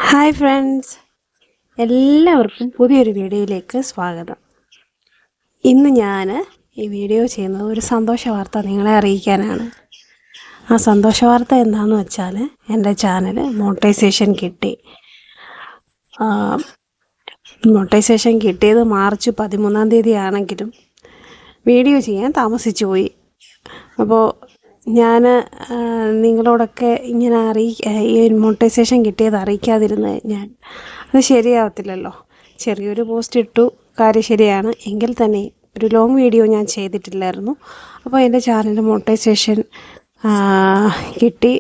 Hi friends, എല്ലാവർക്കും പുതിയൊരു വീഡിയോയിലേക്ക് സ്വാഗതം. ഇന്ന് ഞാൻ ഈ വീഡിയോ ചെയ്യുന്നത് ഒരു സന്തോഷ വാർത്ത നിങ്ങളെ അറിയിക്കാനാണ്. ആ സന്തോഷ വാർത്ത എന്താണെന്ന് വെച്ചാൽ എൻ്റെ ചാനൽ മോണിറ്റൈസേഷൻ കിട്ടി. മോണിറ്റൈസേഷൻ കിട്ടിയത് മാർച്ച് 13 ആണെങ്കിലും വീഡിയോ ചെയ്യാൻ താമസിച്ചു പോയി. അപ്പോൾ ഞാൻ നിങ്ങളോടൊക്കെ ഇങ്ങനെ ഈ മോണിറ്റൈസേഷൻ കിട്ടിയത് അറിയിക്കാതിരുന്ന് അത് ശരിയാവത്തില്ലല്ലോ. ചെറിയൊരു പോസ്റ്റ് ഇട്ടു, കാര്യം ശരിയാണ്, എങ്കിൽ തന്നെ ഒരു ലോങ് വീഡിയോ ഞാൻ ചെയ്തിട്ടില്ലായിരുന്നു. അപ്പോൾ എൻ്റെ ചാനൽ മോണിറ്റൈസേഷൻ കിട്ടി.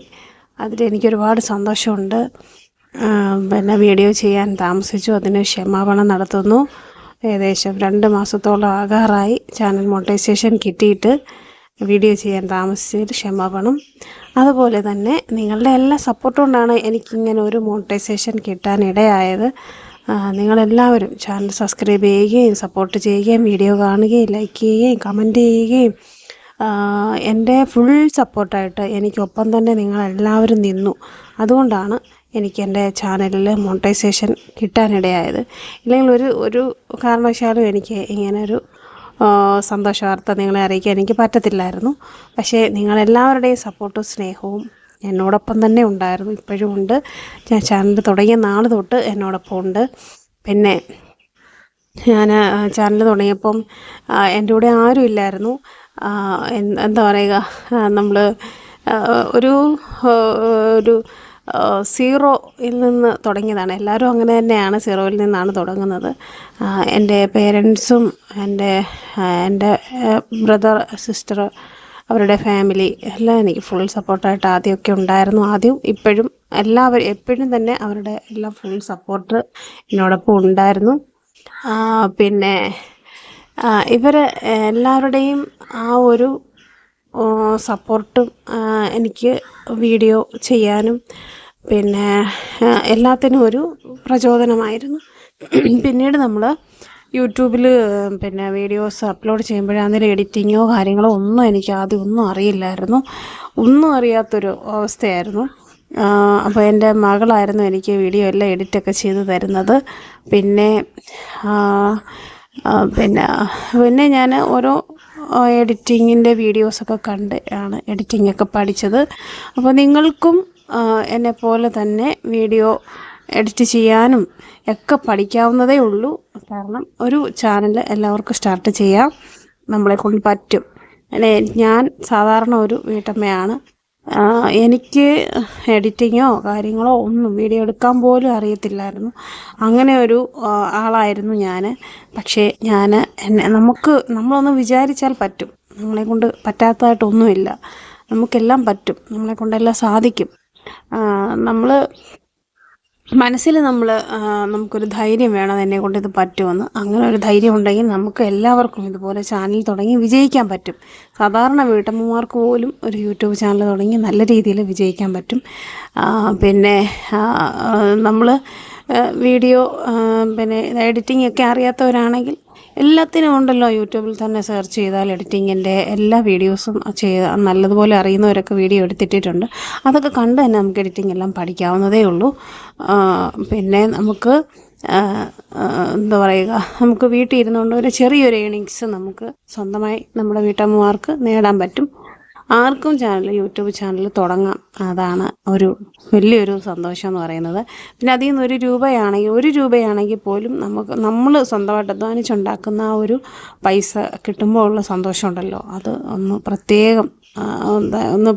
അതിലെനിക്കൊരുപാട് സന്തോഷമുണ്ട്. പിന്നെ വീഡിയോ ചെയ്യാൻ താമസിച്ചു, അതിന് ക്ഷമാപണം നടത്തുന്നു. ഏകദേശം 2 മാസത്തോളം ആകാറായി ചാനൽ മോണിറ്റൈസേഷൻ കിട്ടിയിട്ട്. വീഡിയോ ചെയ്യാൻ താമസിച്ചതിൽ ക്ഷമാപണം. അതുപോലെ തന്നെ നിങ്ങളുടെ എല്ലാ സപ്പോർട്ട് കൊണ്ടാണ് എനിക്കിങ്ങനെ ഒരു മോണിറ്റൈസേഷൻ കിട്ടാനിടയായത്. നിങ്ങളെല്ലാവരും ചാനൽ സബ്സ്ക്രൈബ് ചെയ്യുകയും സപ്പോർട്ട് ചെയ്യുകയും വീഡിയോ കാണുകയും ലൈക്ക് ചെയ്യുകയും കമൻറ്റ് ചെയ്യുകയും എൻ്റെ ഫുൾ സപ്പോർട്ടായിട്ട് എനിക്കൊപ്പം തന്നെ നിങ്ങളെല്ലാവരും നിന്നു. അതുകൊണ്ടാണ് എനിക്ക് എൻ്റെ ചാനലിൽ മോണിറ്റൈസേഷൻ കിട്ടാനിടയായത്. ഇല്ലെങ്കിൽ ഒരു കാരണവശാലും എനിക്ക് ഇങ്ങനൊരു സന്തോഷ വാർത്ത നിങ്ങളെ അറിയിക്കാൻ എനിക്ക് പറ്റത്തില്ലായിരുന്നു. പക്ഷേ നിങ്ങളെല്ലാവരുടെയും സപ്പോർട്ടും സ്നേഹവും എന്നോടൊപ്പം തന്നെ ഉണ്ടായിരുന്നു, ഇപ്പോഴും ഉണ്ട്. ഞാൻ ചാനൽ തുടങ്ങിയ നാൾ തൊട്ട് എന്നോടൊപ്പം ഉണ്ട്. പിന്നെ ഞാൻ ചാനൽ തുടങ്ങിയപ്പം എൻ്റെ കൂടെ ആരും ഇല്ലായിരുന്നു. എന്താ പറയുക, നമ്മൾ ഒരു സീറോയിൽ നിന്ന് തുടങ്ങിയതാണ്. എല്ലാവരും അങ്ങനെ തന്നെയാണ്, സീറോയിൽ നിന്നാണ് തുടങ്ങുന്നത്. എൻ്റെ പേരൻസും എൻ്റെ ബ്രദർ സിസ്റ്റർ അവരുടെ ഫാമിലി എല്ലാം എനിക്ക് ഫുൾ സപ്പോർട്ടായിട്ട് ആദ്യമൊക്കെ ഉണ്ടായിരുന്നു. ഇപ്പോഴും എപ്പോഴും തന്നെ അവരുടെ എല്ലാം ഫുൾ സപ്പോർട്ട് എന്നോടൊപ്പം ഉണ്ടായിരുന്നു. പിന്നെ ഇവർ എല്ലാവരുടെയും ആ ഒരു സപ്പോർട്ടും എനിക്ക് വീഡിയോ ചെയ്യാനും പിന്നെ എല്ലാത്തിനും ഒരു പ്രചോദനമായിരുന്നു. പിന്നീട് നമ്മൾ യൂട്യൂബിൽ പിന്നെ വീഡിയോസ് അപ്ലോഡ് ചെയ്യുമ്പോഴാണെങ്കിലും എഡിറ്റിങ്ങോ കാര്യങ്ങളോ ഒന്നും എനിക്ക് ആദ്യം ഒന്നും അറിയില്ലായിരുന്നു. ഒന്നും അറിയാത്തൊരു അവസ്ഥയായിരുന്നു. അപ്പോൾ എൻ്റെ മകളായിരുന്നു എനിക്ക് വീഡിയോ എല്ലാം എഡിറ്റൊക്കെ ചെയ്ത് തരുന്നത്. പിന്നെ ഞാൻ ഓരോ എഡിറ്റിങ്ങിൻ്റെ വീഡിയോസൊക്കെ കണ്ട് ആണ് എഡിറ്റിങ്ങൊക്കെ പഠിച്ചത്. അപ്പോൾ നിങ്ങൾക്കും എന്നെപ്പോലെ തന്നെ വീഡിയോ എഡിറ്റ് ചെയ്യാനും ഒക്കെ പഠിക്കാവുന്നതേ ഉള്ളൂ. കാരണം ഒരു ചാനൽ എല്ലാവർക്കും സ്റ്റാർട്ട് ചെയ്യാം, നമ്മളെക്കൊണ്ട് പറ്റും. ഞാൻ സാധാരണ ഒരു വീട്ടമ്മയാണ്. എനിക്ക് എഡിറ്റിങ്ങോ കാര്യങ്ങളോ ഒന്നും വീഡിയോ എടുക്കാൻ പോലും അറിയത്തില്ലായിരുന്നു. അങ്ങനെ ഒരു ആളായിരുന്നു ഞാൻ. പക്ഷേ നമ്മളൊന്ന് വിചാരിച്ചാൽ പറ്റും. നമ്മളെക്കൊണ്ട് പറ്റാത്തതായിട്ടൊന്നുമില്ല, നമുക്കെല്ലാം പറ്റും, നമ്മളെക്കൊണ്ടെല്ലാം സാധിക്കും. മനസ്സിൽ നമുക്കൊരു ധൈര്യം വേണം, എന്നെക്കൊണ്ട് ഇത് പറ്റുമെന്ന്. അങ്ങനെ ഒരു ധൈര്യം ഉണ്ടെങ്കിൽ നമുക്ക് എല്ലാവർക്കും ഇതുപോലെ ചാനൽ തുടങ്ങി വിജയിക്കാൻ പറ്റും. സാധാരണ വീട്ടമ്മമാർക്ക് പോലും ഒരു യൂട്യൂബ് ചാനൽ തുടങ്ങി നല്ല രീതിയിൽ വിജയിക്കാൻ പറ്റും. പിന്നെ നമ്മൾ വീഡിയോ പിന്നെ എഡിറ്റിംഗ് ഒക്കെ അറിയാത്തവരാണെങ്കിൽ എല്ലാത്തിനും ഉണ്ടല്ലോ, യൂട്യൂബിൽ തന്നെ സെർച്ച് ചെയ്താൽ എഡിറ്റിങ്ങിൻ്റെ എല്ലാ വീഡിയോസും നല്ലതുപോലെ അറിയുന്നവരൊക്കെ വീഡിയോ എടുത്തിട്ടിട്ടുണ്ട്. അതൊക്കെ കണ്ട് തന്നെ നമുക്ക് എഡിറ്റിംഗ് എല്ലാം പഠിക്കാവുന്നതേ ഉള്ളൂ. പിന്നെ നമുക്ക് എന്താ പറയുക, നമുക്ക് വീട്ടിൽ ഇരുന്നുകൊണ്ട് ഒരു ചെറിയൊരു ഏണിങ്സ് നമുക്ക് സ്വന്തമായി നമ്മുടെ വീട്ടമ്മമാർക്ക് നേടാൻ പറ്റും. ആർക്കും യൂട്യൂബ് ചാനൽ തുടങ്ങാം. അതാണ് വലിയൊരു സന്തോഷം എന്ന് പറയുന്നത്. പിന്നെ അതിൽ നിന്ന് 1 രൂപയാണെങ്കിൽ പോലും നമ്മൾ സ്വന്തമായിട്ട് അധ്വാനിച്ചുണ്ടാക്കുന്ന ആ ഒരു പൈസ കിട്ടുമ്പോൾ ഉള്ള സന്തോഷമുണ്ടല്ലോ, അത് ഒന്ന്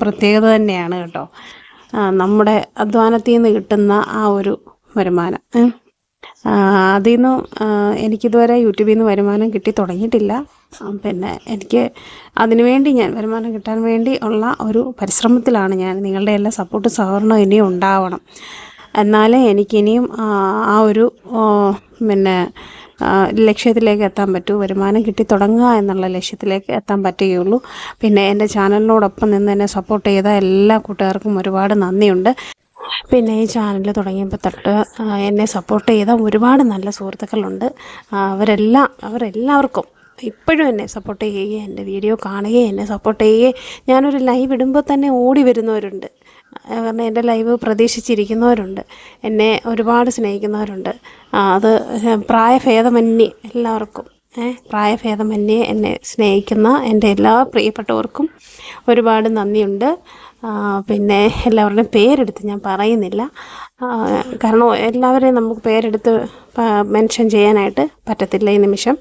പ്രത്യേകത തന്നെയാണ് കേട്ടോ. നമ്മുടെ അധ്വാനത്തിൽ നിന്ന് കിട്ടുന്ന ആ ഒരു വരുമാനം, അതിൽ നിന്ന് എനിക്കിതുവരെ യൂട്യൂബിൽ നിന്ന് വരുമാനം കിട്ടി തുടങ്ങിയിട്ടില്ല. പിന്നെ എനിക്ക് അതിനുവേണ്ടി ഞാൻ വരുമാനം കിട്ടാൻ വേണ്ടി ഉള്ള ഒരു പരിശ്രമത്തിലാണ് ഞാൻ. നിങ്ങളുടെ എല്ലാ സപ്പോർട്ടും സഹകരണവും ഇനിയും ഉണ്ടാവണം, എന്നാലേ എനിക്കിനിയും ആ ഒരു ലക്ഷ്യത്തിലേക്ക് എത്താൻ പറ്റൂ. വരുമാനം കിട്ടി തുടങ്ങുക എന്നുള്ള ലക്ഷ്യത്തിലേക്ക് എത്താൻ പറ്റുകയുള്ളൂ. പിന്നെ എൻ്റെ ചാനലിനോടൊപ്പം നിന്ന് എന്നെ സപ്പോർട്ട് ചെയ്ത എല്ലാ കൂട്ടുകാർക്കും ഒരുപാട് നന്ദിയുണ്ട്. പിന്നെ ഈ ചാനൽ തുടങ്ങിയപ്പോൾ തൊട്ട് എന്നെ സപ്പോർട്ട് ചെയ്ത ഒരുപാട് നല്ല സുഹൃത്തുക്കളുണ്ട്. അവരെല്ലാവർക്കും ഇപ്പോഴും എന്നെ സപ്പോർട്ട് ചെയ്യുകയും എൻ്റെ വീഡിയോ കാണുകയും എന്നെ സപ്പോർട്ട് ചെയ്യുകയും ഞാനൊരു ലൈവ് ഇടുമ്പോൾ തന്നെ ഓടി വരുന്നവരുണ്ട്. കാരണം എൻ്റെ ലൈവ് പ്രതീക്ഷിച്ചിരിക്കുന്നവരുണ്ട്, എന്നെ ഒരുപാട് സ്നേഹിക്കുന്നവരുണ്ട്. അത് പ്രായഭേദമന്യേ എല്ലാവർക്കും പ്രായഭേദമന്യേ എന്നെ സ്നേഹിക്കുന്ന എൻ്റെ എല്ലാ പ്രിയപ്പെട്ടവർക്കും ഒരുപാട് നന്ദിയുണ്ട്. പിന്നെ എല്ലാവരുടെയും പേരെടുത്ത് ഞാൻ പറയുന്നില്ല, കാരണം എല്ലാവരെയും നമുക്ക് പേരെടുത്ത് മെൻഷൻ ചെയ്യാനായിട്ട് പറ്റത്തില്ല ഈ നിമിഷം.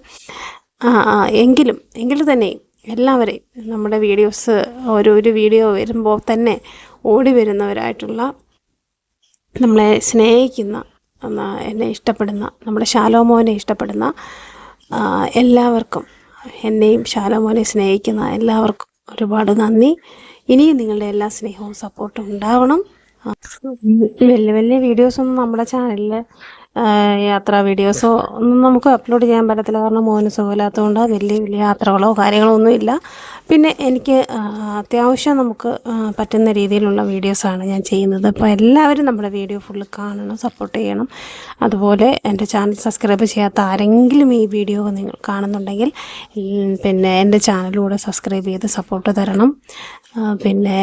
എങ്കിലും തന്നെ എല്ലാവരെയും നമ്മുടെ വീഡിയോസ് ഒരു വീഡിയോ വരുമ്പോൾ തന്നെ ഓടി വരുന്നവരായിട്ടുള്ള, നമ്മളെ സ്നേഹിക്കുന്ന, എന്നെ ഇഷ്ടപ്പെടുന്ന, നമ്മുടെ ശാലോമോനെ ഇഷ്ടപ്പെടുന്ന എല്ലാവർക്കും, എന്നെയും ശാലോമോനെ സ്നേഹിക്കുന്ന എല്ലാവർക്കും ഒരുപാട് നന്ദി. ഇനിയും നിങ്ങളുടെ എല്ലാ സ്നേഹവും സപ്പോർട്ടും ഉണ്ടാവണം. വലിയ വലിയ വീഡിയോസൊന്നും നമ്മുടെ ചാനലിൽ, യാത്രാ വീഡിയോസോ ഒന്നും നമുക്ക് അപ്ലോഡ് ചെയ്യാൻ പറ്റത്തില്ല, കാരണം മോന് സുഖമില്ലാത്തതുകൊണ്ട് വലിയ വലിയ യാത്രകളോ കാര്യങ്ങളോ ഒന്നുമില്ല. പിന്നെ എനിക്ക് അത്യാവശ്യം നമുക്ക് പറ്റുന്ന രീതിയിലുള്ള വീഡിയോസാണ് ഞാൻ ചെയ്യുന്നത്. അപ്പോൾ എല്ലാവരും നമ്മുടെ വീഡിയോ ഫുള്ള് കാണണം, സപ്പോർട്ട് ചെയ്യണം. അതുപോലെ എൻ്റെ ചാനൽ സബ്സ്ക്രൈബ് ചെയ്യാത്ത ആരെങ്കിലും ഈ വീഡിയോ നിങ്ങൾ കാണുന്നുണ്ടെങ്കിൽ പിന്നെ എൻ്റെ ചാനലിലൂടെ സബ്സ്ക്രൈബ് ചെയ്ത് സപ്പോർട്ട് തരണം. പിന്നെ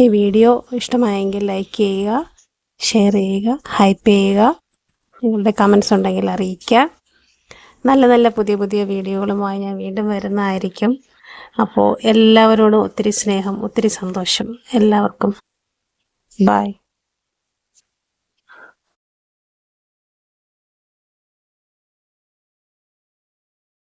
ഈ വീഡിയോ ഇഷ്ടമായെങ്കിൽ ലൈക്ക് ചെയ്യുക, ഷെയർ ചെയ്യുക, ഹൈപ്പ് ചെയ്യുക, നിങ്ങളുടെ കമൻസ് ഉണ്ടെങ്കിൽ അറിയിക്കുക. നല്ല നല്ല പുതിയ പുതിയ വീഡിയോകളുമായി ഞാൻ വീണ്ടും വരുന്നതായിരിക്കും. അപ്പോൾ എല്ലാവരോടും ഒത്തിരി സ്നേഹം, ഒത്തിരി സന്തോഷം. എല്ലാവർക്കും ബൈ.